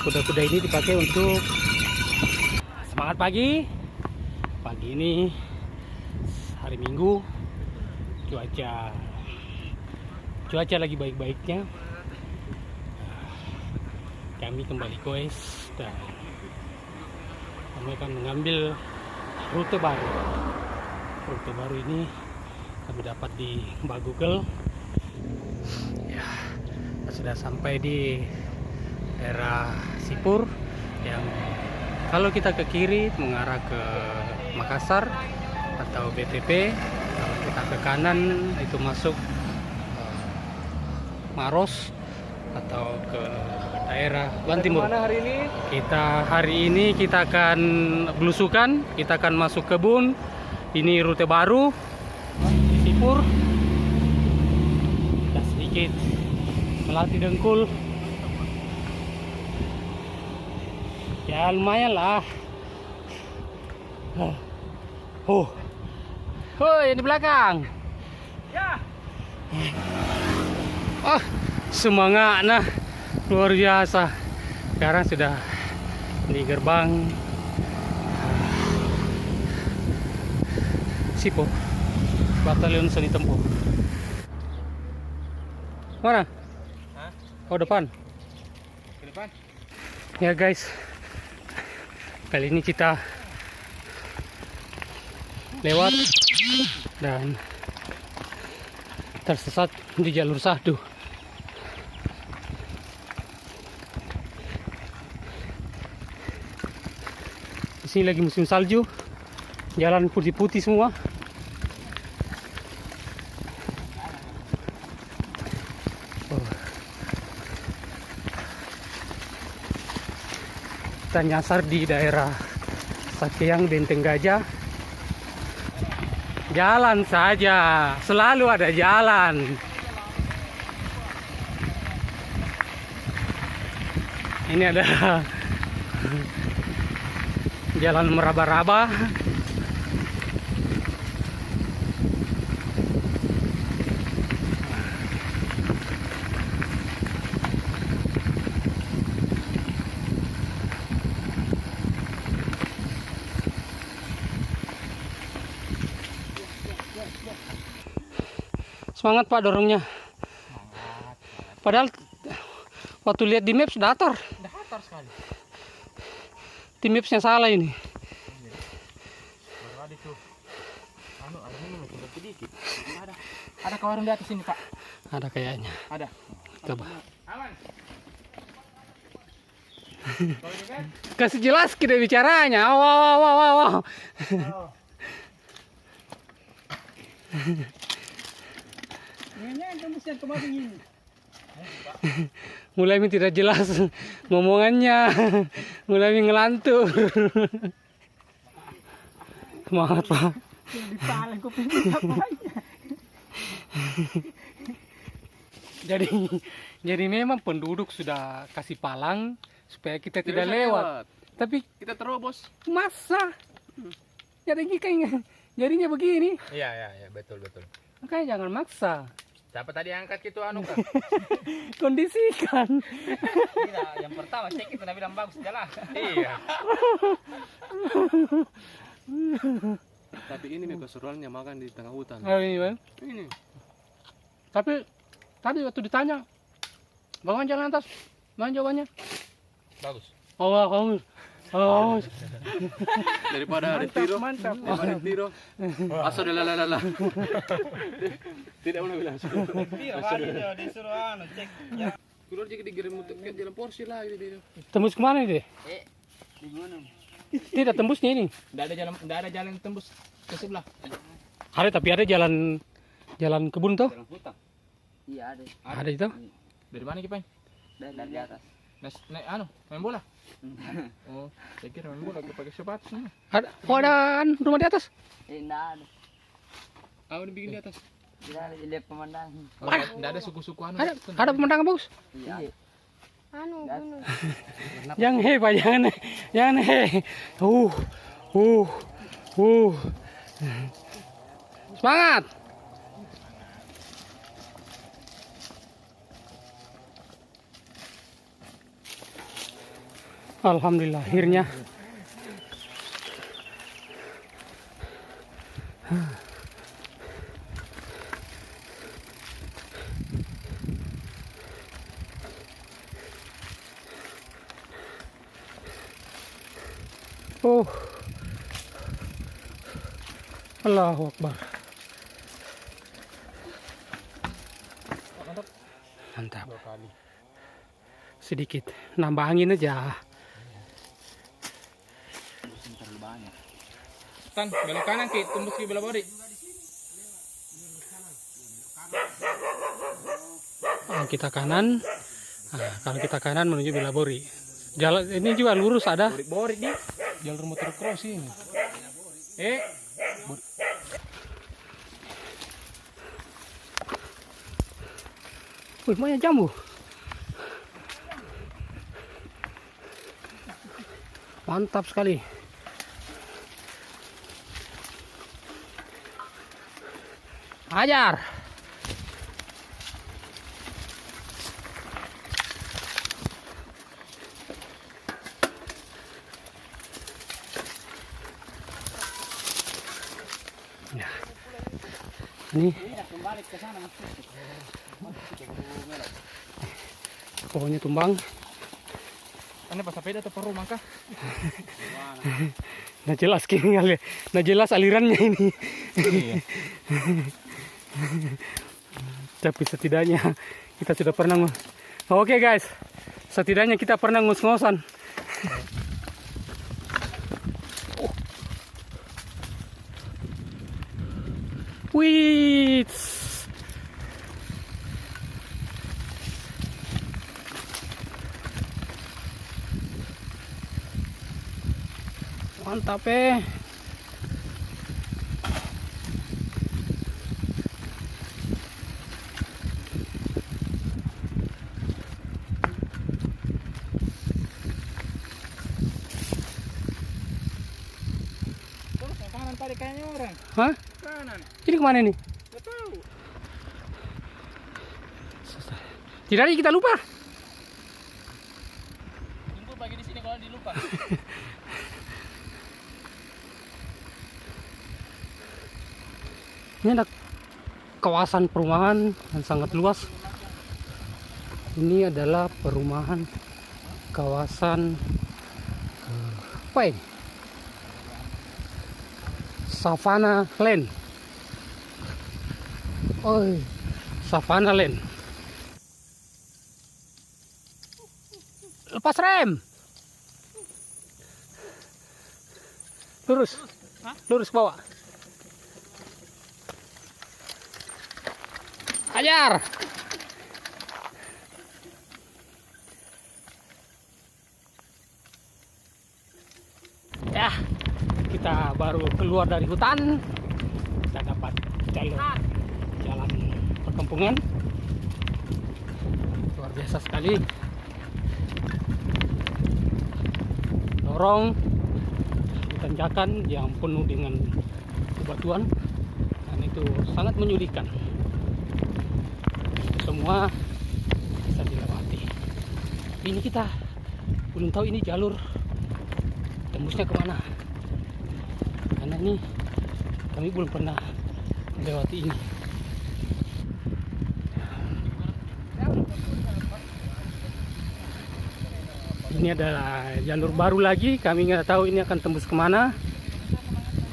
kuda-kuda ini dipakai untuk semangat pagi. Pagi ini hari Minggu, cuaca lagi baik-baiknya. Kami kembali goes dan kami akan mengambil rute baru. Rute baru ini kami dapat di Mbak Google. Ya, kita sudah sampai di daerah Sipur yang kalau kita ke kiri mengarah ke Makassar atau BTP, kalau kita ke kanan itu masuk Maros atau ke daerah Bantimur. Hari ini Kita akan belusukan, kita akan masuk kebun. Ini rute baru di Sipur. Kita sedikit melatih dengkul. Ya lumayan lah. Yang di belakang. ya. Oh, semangat nah. Luar biasa. Sekarang sudah di gerbang Sipur, Batalion Seni Tempur. Mana? Hah? Oh, depan. Ke depan. Ya guys, kali ini kita lewat dan tersesat di jalur sahdu. Di sini lagi musim salju, jalan putih-putih semua. Kita nyasar di daerah Sakeang Benteng Gajah. Jalan saja, selalu ada jalan. Ini ada jalan meraba-raba. Semangat Pak dorongnya. Padahal waktu lihat di maps datar. Datar sekali. Di mapsnya salah ini. Baru ada tuh. Ada minum sedikit. Ada kawaran di atas ini, Pak. Ada kayaknya. Ada. Coba. Aman. Kasih jelas kita bicaranya. Wow. Mulai tidak jelas ngomongannya, mulai ngelantur. Semangat Pak. Jadi memang penduduk sudah kasih palang supaya kita tidak lewat. Tapi Kita terobos. masa jadinya begini. Iya, betul. Makanya jangan maksa. Siapa tadi angkat gitu anu kan? Kondisikan. Tidak, yang pertama cek itu bilang bagus jalan. Iya. Tapi ini keseruannya makan di tengah hutan. Oh, ini Bang. Ini. Tapi tadi waktu ditanya, "Bang jalan atas." Mana jawabannya? Bagus. Oh, kamu. Oh. Daripada ada tiro. Mantap. Daripada tiro. Asal lala. Tidak mau bilang. Tiro disuruh anu cek. Ya. Keluar jadi dikirim untuk ke jalan porsi lah gitu. Tembus kemana ini? Di mana? Tidak tembusnya ini. Enggak ada jalan tembus ke sebelah. Ada tapi ada jalan kebun tuh. Jalan hutan. Iya ada. Ada itu. Dari mana Kipan? Dari atas. Naik main bola. Oh, saya kira main bola pakai sepatu semua. Ada. Oh, ada rumah di atas. Enggak ada. Udah bikin di atas. Tidak ada lihat pemandangan. Oh, enggak ada suku-suku anu. Ada pemandangan bagus. Iya. Gunung. Jangan Pak, jangan Semangat. Alhamdulillah akhirnya. Oh, Allahu Akbar. Mantap. Sedikit nambah angin aja. Tan, belok kanan Ki, tembus ke belah bodi. Kita kanan. Nah, kalau kita kanan menuju Bilabori. Jalan ini juga lurus ada. Bori di jalur motocross ini. Wih, banyak jambu. Mantap sekali. Ajar. Ya. Ini pohonnya tumbang. Ane pas sepeda atau perlu mangka? Nah jelas kini kali. Nah jelas alirannya ini. Tapi setidaknya kita sudah pernah. Oke guys, setidaknya kita pernah ngos-ngosan. Wih. Mantap Kanan tadi kayaknya orang. Hah? Kanan. Ini kemana nih? Gak tahu. Tidak, kita lupa. Tunggu bagi di sini kalau dilupa. Ini ada kawasan perumahan yang sangat luas. Ini adalah perumahan kawasan apa ini? Savannah Land. Oh, Savannah Land. Lepas rem. Lurus. Lurus ke bawah. Ajar. Ya, kita baru keluar dari hutan. Kita dapat jalan perkampungan. Luar biasa sekali. Lorong ditanjakan yang penuh dengan bebatuan, dan itu sangat menyulitkan. Semua bisa dilewati. Tapi ini kita belum tahu ini jalur tembusnya kemana, karena ini kami belum pernah melewati ini. Ini adalah jalur baru lagi, kami nggak tahu ini akan tembus kemana.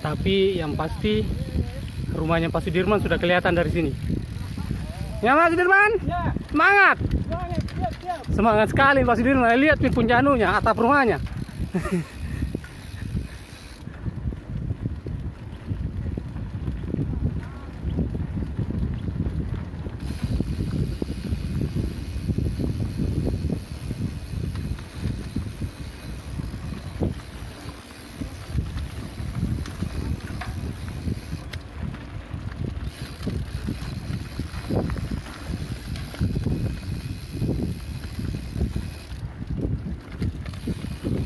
Tapi yang pasti rumahnya Pak Sudirman sudah kelihatan dari sini. Ya Pak Sudirman? Ya. Semangat! Semangat sekali Pak Sudirman, lihat punjanunya, atap rumahnya.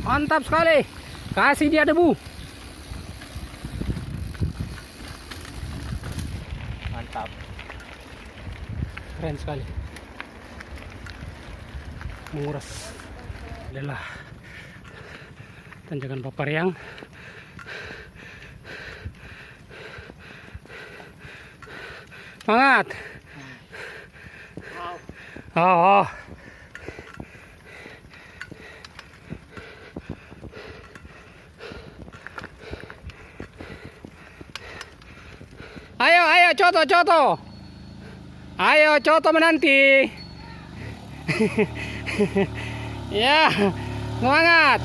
Mantap sekali, kasih dia debu. Mantap, keren sekali, menguras. Adalah tanjakan Paparyang. Semangat. Oh. Ayo, Coto. Ayo, Coto menanti. Ya, semangat.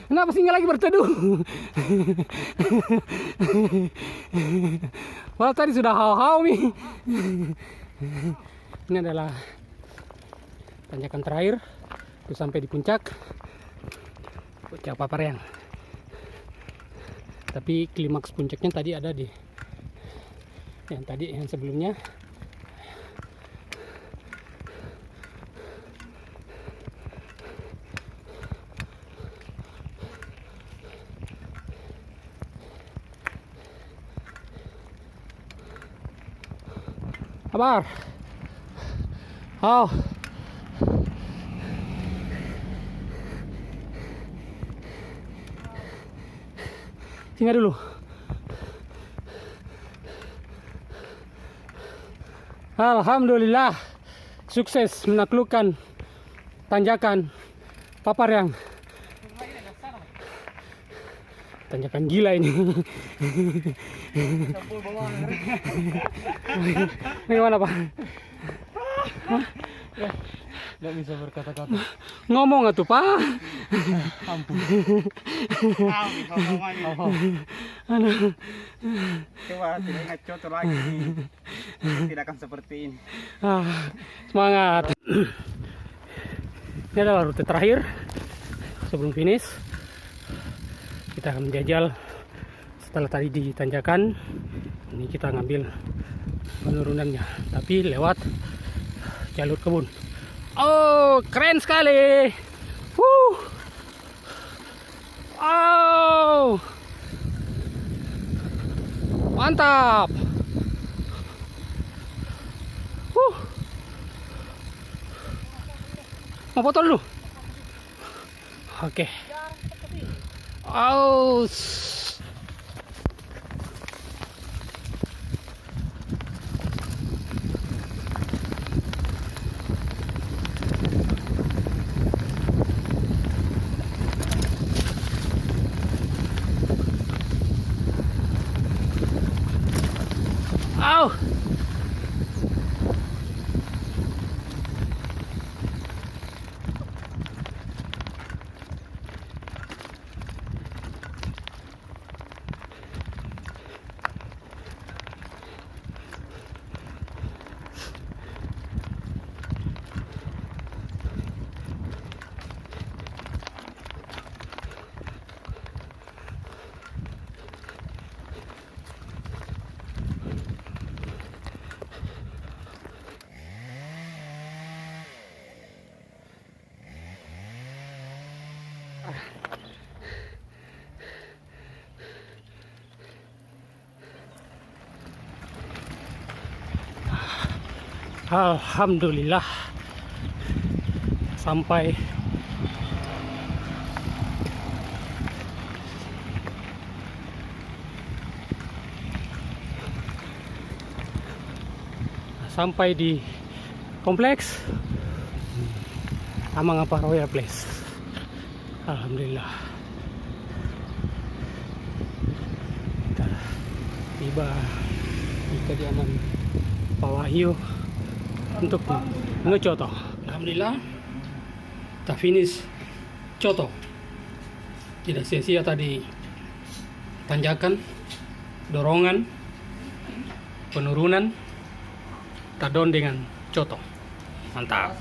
Kenapa singa lagi berteduh? Walau tadi sudah hau-hau nih. Ini adalah tanjakan terakhir itu sampai di puncak Paparyang. Tapi klimaks puncaknya tadi ada di yang sebelumnya. Kabar. Oh. Singgah dulu. Alhamdulillah sukses menaklukkan tanjakan Paparyang. Tanjakan gila ini. Gimana Pak? Nggak bisa berkata-kata. Ngomong atuh Pak. Ampun. Aduh. Coba tidak ingat Coto lagi. Tidak akan seperti ini. Semangat. Ini adalah rute terakhir sebelum finish. Kita akan menjajal setelah tadi di tanjakan. Ini kita ngambil penurunannya, tapi lewat jalur kebun. Oh, keren sekali. Oh, mantap. Mau foto dulu? Oke. Oh. Au. Alhamdulillah sampai di kompleks Amangapa Royal Place. Alhamdulillah kita tiba di kediaman Pak Wahyu untuk ngecoto. Alhamdulillah kita finish coto. Tidak sia-sia tadi tanjakan, dorongan, penurunan, kita down dengan coto. Mantap.